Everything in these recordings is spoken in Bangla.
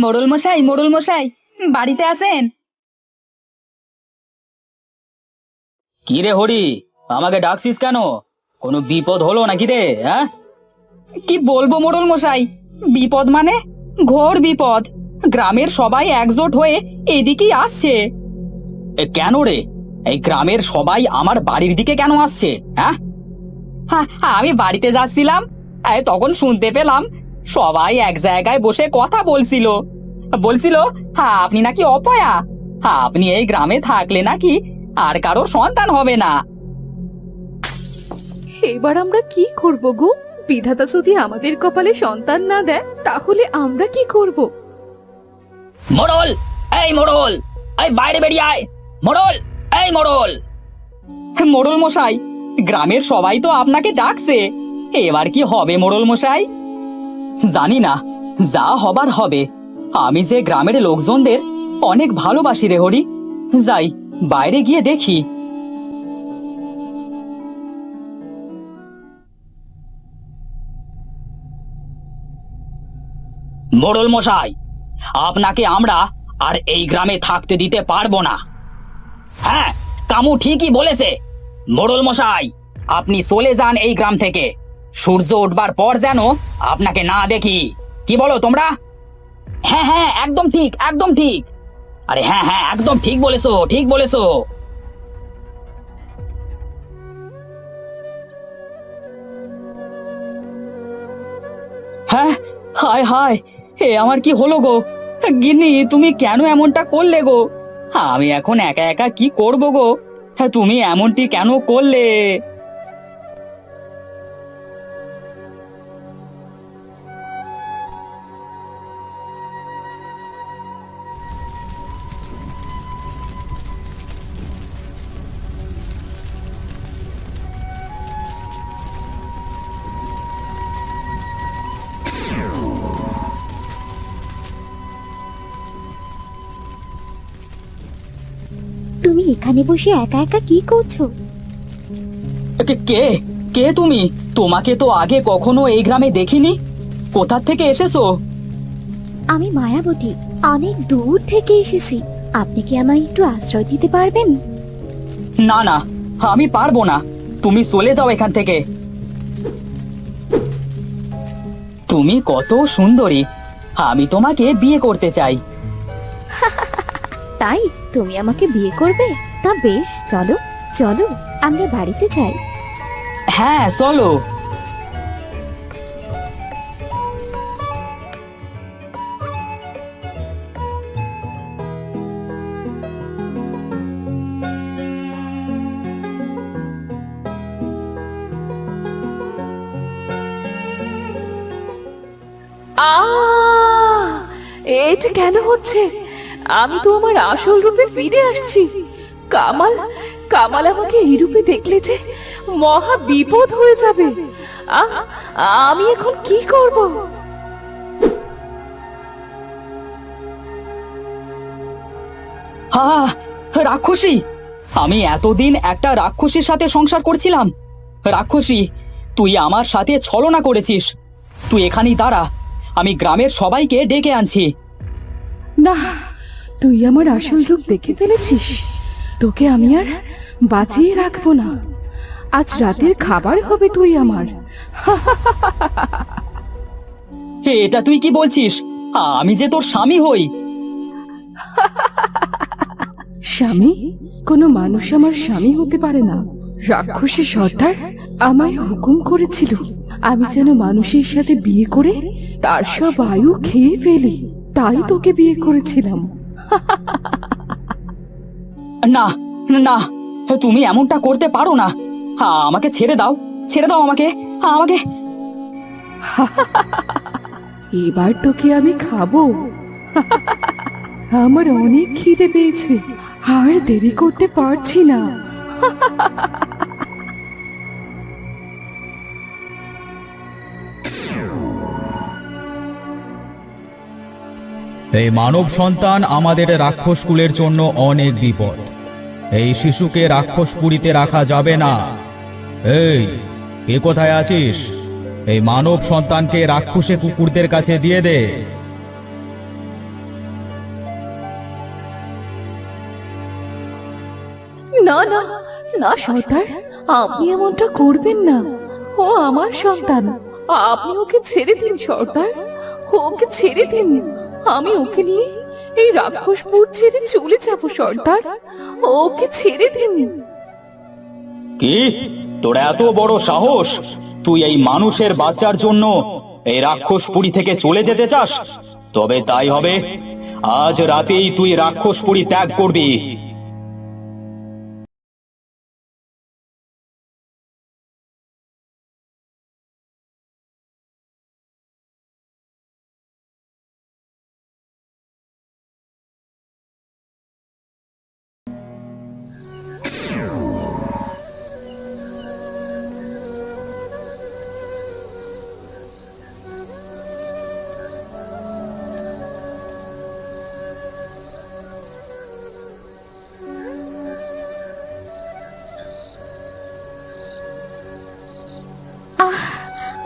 মোড়ল মশাই, মোড়ল মশাই, বাড়িতে আছেন? কি রে হরি, আমাকে ডাকছিস কেন? কোনো বিপদ হলো নাকি রে? হ্যাঁ, কি বলবো মোড়ল মশাই, বিপদ মানে ঘোর বিপদ। গ্রামের সবাই একজোট হয়ে এদিকেই আসছে। কেন রে? এই গ্রামের সবাই আমার বাড়ির দিকে কেন আসছে? হ্যাঁ, হ্যাঁ, আমি বাড়িতে যাচ্ছিলাম, তখন শুনতে পেলাম সবাই এক জায়গায় বসে কথা বলছিল। বলছিল, হ্যাঁ, আপনি নাকি অপয়া, হ্যাঁ, আপনি এই গ্রামে থাকলে নাকি আর কারো সন্তান হবে না। এবার আমরা কি করব গো? বিধাতা যদি আমাদের কপালে সন্তান না দেয় তাহলে আমরা কি করব? মোড়ল, এই মোড়ল, এই বাইরে বেরিয়ে আয়। মোড়ল, এই মোড়ল। মোড়ল মশাই, গ্রামের সবাই তো আপনাকে ডাকছে, এবার কি হবে মোড়ল মশাই? জানি না, যা হবার হবে। আমি যে গ্রামের লোকজনদের অনেক ভালোবাসি রে হরি, যাই বাইরে গিয়ে দেখি। মোড়ল মশাই, আপনাকে আমরা আর এই গ্রামে থাকতে দিতে পারবো না। হ্যাঁ, কামু ঠিকই বলেছে। মোড়ল মশাই, আপনি চলে যান এই গ্রাম থেকে। সূর্য উঠবার পর যেন আপনাকে না দেখি। কি বলো তোমরা? হ্যাঁ হ্যাঁ, একদম ঠিক, একদম ঠিক। আরে হ্যাঁ হ্যাঁ, একদম ঠিক বলেছো, ঠিক বলেছো। হ্যাঁ, হায় হায়, এ আমার কি হলো গো? গিন্নি, তুমি কেন এমনটা করলে গো? আমি এখন একা একা কি করব গো? হ্যাঁ, তুমি এমনটি কেন করলে? তুমি এখানে বসে একা একা কি করছো? কে কে কে তুমি? তোমাকে তো আগে কখনো এই গ্রামে দেখিনি। কোথা থেকে এসেছো? আমি মায়াবতী, অনেক দূর থেকে এসেছি। আপনি কি আমায় একটু আশ্রয় দিতে পারবেন? না না, আমি পারবো না, তুমি চলে যাও এখান থেকে। তুমি কত সুন্দরী, আমি তোমাকে বিয়ে করতে চাই। তাই তুমি আমাকে বিয়ে করবে? তা বেশ, চলো চলো আমরা বাড়িতে যাই। হ্যাঁ, চলো। এটা কেন হচ্ছে? আমি তো আমার আসল রূপে ফিরে আসছি। কামাল, কামাল আমাকে এই রূপে দেখলে যে মহা বিপদ হয়ে যাবে। আমি এখন কি করব? আহ, রাক্ষসী! আমি এতদিন একটা রাক্ষসীর সাথে সংসার করছিলাম। রাক্ষসী, তুই আমার সাথে ছলনা করেছিস। তুই এখানেই দাঁড়া, আমি গ্রামের সবাইকে ডেকে আনছি। না, তুই আমার আসল রূপ দেখে ফেলেছিস। তোকে আমি আর বাঁচিয়ে রাখবো না। আজ রাতের খাবার হবে তুই আমার। এটা তুই কি বলছিস? আমি যে তোর স্বামী হই। স্বামী? কোনো মানুষ আমার স্বামী হতে পারে না। রাক্ষসী সর্দার আমায় হুকুম করেছিল আমি যেন মানুষের সাথে বিয়ে করে তার সব আয়ু খেয়ে ফেলি। তাই তোকে বিয়ে করেছিলাম। না না, তুমি এমনটা করতে পারো না। আমাকে ছেড়ে দাও, ছেড়ে দাও আমাকে, আমাকে। এবার তোকে আমি খাবো। আমার অনেক খিদে পেয়েছে, আর দেরি করতে পারছি না। এই মানব সন্তান আমাদের রাক্ষস কুলের জন্য অনেক বিপদ। এই শিশুকে রাক্ষসপুরীতে রাখা যাবে না। এই, কে কোথায় আছিস? এই মানব সন্তানকে রাক্ষসে কুকুরদের কাছে দিয়ে দে। না না না সর্দার, আপনি এমনটা করবেন না। ও আমার সন্তান, আপনি ওকে ছেড়ে দিন সর্দার, ওকে ছেড়ে দিন। আমি ওকে নিয়ে এই রাক্ষসপুর ছেড়ে চলে যাব সর্দার, ওকে ছেড়ে দিন। কি, তোর এত বড় সাহস? তুই এই মানুষের বাচ্চার জন্য এই রাক্ষসপুরী থেকে চলে যেতে চাস? তবে তাই হবে, আজ রাতেই তুই রাক্ষসপুরী ত্যাগ করবি।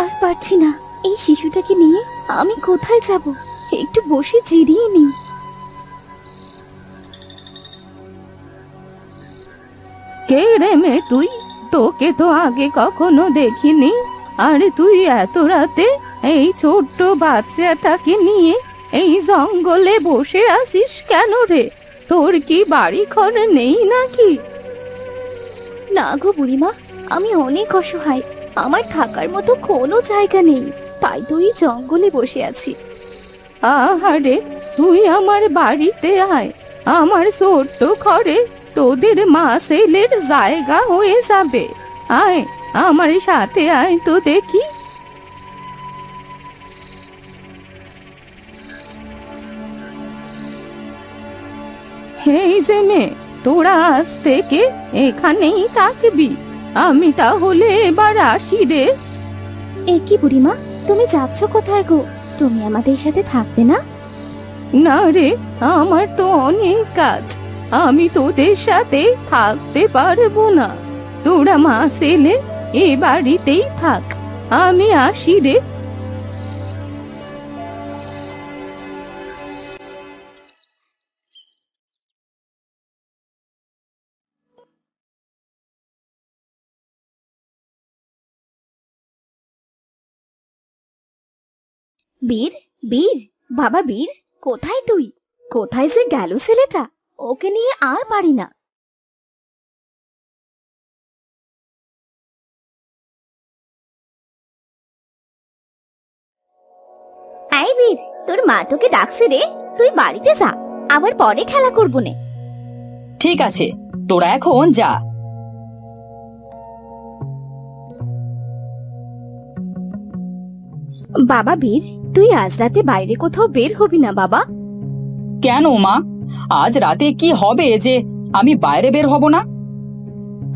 আর পারছি না, এই শিশুটাকে নিয়ে আমি কোথায় যাব? একটু বসে জিরিয়ে নি। কে রে মেয়ে তুই? তোকে তো আগে কখনো দেখিনি। আর তুই এত রাতে এই ছোট্ট বাচ্চাটাকে নিয়ে এই জঙ্গলে বসে আছিস কেন রে? তোর কি বাড়ি ঘর নেই নাকি? না গো বুড়িমা, আমি অনেক অসহায়, আমার থাকার মতো কোনো জায়গা নেই, তাই তো এই জঙ্গলে বসে আছি। আহারে, তুই আমার বাড়িতে আয়, আমার ছোট্ট ঘরে তোদের মা ছেলের জায়গা হয়ে যাবে। আয়, আমার সাথে আয় তো দেখি। এই যে মেয়ে, তোরা আজ থেকে এখানেই থাকবি। আমি তাহলে এবার আসি রে। এ কি বুড়িমা, তুমি যাচ্ছ কোথায় গো? তুমি আমাদের সাথে থাকবে না? না রে, আমার তো অনেক কাজ, আমি তোদের সাথে থাকতে পারবো না। তোরা মা ছেলে এ বাড়িতেই থাক, আমি আসি রে। বীর, বীর, বাবা বীর, কোথায় তুই? কোথায় যে গেল ছেলেটা? ওকে নিয়ে আর পারি না। এই বীর, তোর মা তোকে ডাকছে রে, তুই বাড়িতে যা, আবার পরে খেলা করবো নে। ঠিক আছে, তোরা এখন যা। বাবা বীর, তুই আজ রাতে বাইরে কোথাও বের হবি না বাবা? কেন মা, আজ রাতে কি হবে যে আমি বাইরে বের হব না?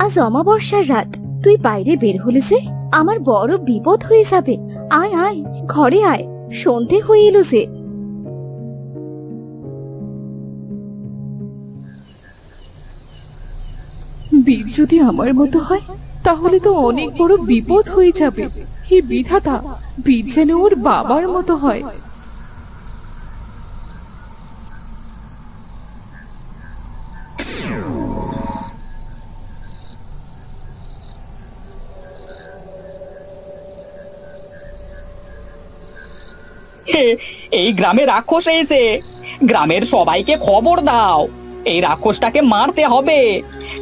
আজ অমাবস্যার রাত, তুই বাইরে বের হলে যে আমার বড় বিপদ হয়ে যাবে। আয় আয়, ঘরে আয়, সন্ধে হয়ে এলো যে। বীর যদি আমার মতো হয় তাহলে তো অনেক বড় বিপদ হয়ে যাবে। হে বিধাতা, বীর যেন ওর বাবার মতো হয়। এই গ্রামে রাক্ষস এসে, গ্রামের সবাইকে খবর দাও, এই রাক্ষসটাকে মারতে হবে,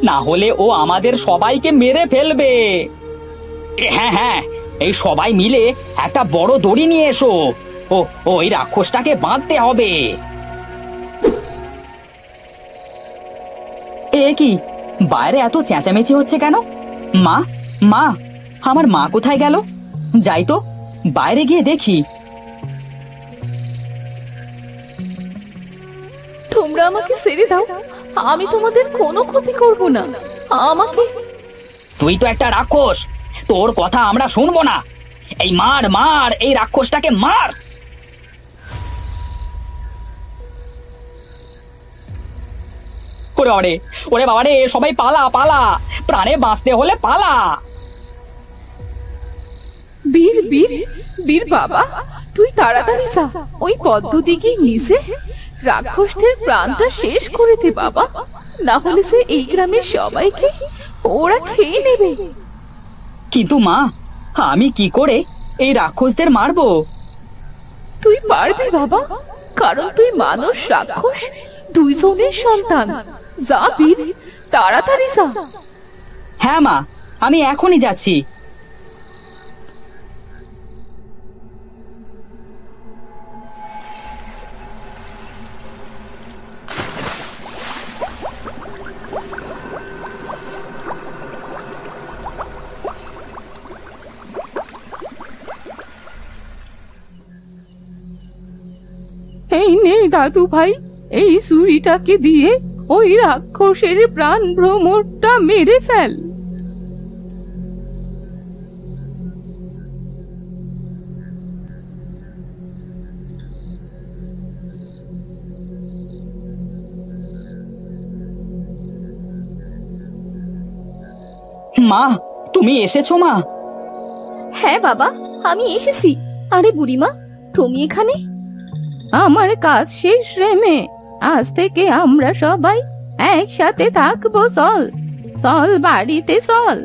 না হলে ও আমাদের সবাইকে মেরে ফেলবে। হ্যাঁ হ্যাঁ, এই সবাই মিলে একটা বড় দড়ি নিয়ে এসো, ওই রাক্ষসটাকে বাঁধতে হবে। এ কি, বাইরে এত চেঁচামেচি হচ্ছে কেন? মা, মা, আমার মা কোথায় গেল? যাই তো, বাইরে গিয়ে দেখি। তোমরা আমাকে ছেড়ে দাও, আমি তোমাদের কোনো ক্ষতি করব না। আমাকে। তুই তো একটা রাক্ষস, তোর কথা আমরা শুনবো না। এই মার মার, এই রাক্ষসটাকে মার। ওরে ওরে ওরে বাবা রে, সবাই পালা পালা, প্রাণে বাঁচতে হলে পালা। বীর বীর বীর বাবা, তুই তাড়াতাড়ি যা ওই পদ্মদিঘির নিচে রাক্ষসদের প্রাণটা শেষ করে দে বাবা, না হলে সে এই গ্রামের সবাইকে ওরা খেয়ে নেবে। কিন্তু মা, আমি কি করে এই রাক্ষসদের মারবো? তুই পারবি বাবা, কারণ তুই মানুষ রাক্ষস দুইজনের সন্তান। যা বীর, তাড়াতাড়ি যা। হ্যাঁ মা, আমি এখনই যাচ্ছি। এই নে দাদু ভাই, এই ছুরিটাকে দিয়ে ওই রাক্ষসের প্রাণ ভ্রমরটা মেরে ফেল। মা, তুমি এসেছো মা? হ্যাঁ বাবা, আমি এসেছি। আরে বুড়িমা, তুমি এখানে? আমার কাজ শেষ রে মেয়ে, আজ থেকে আমরা সবাই একসাথে থাকবো। চল চল বাড়িতে চল।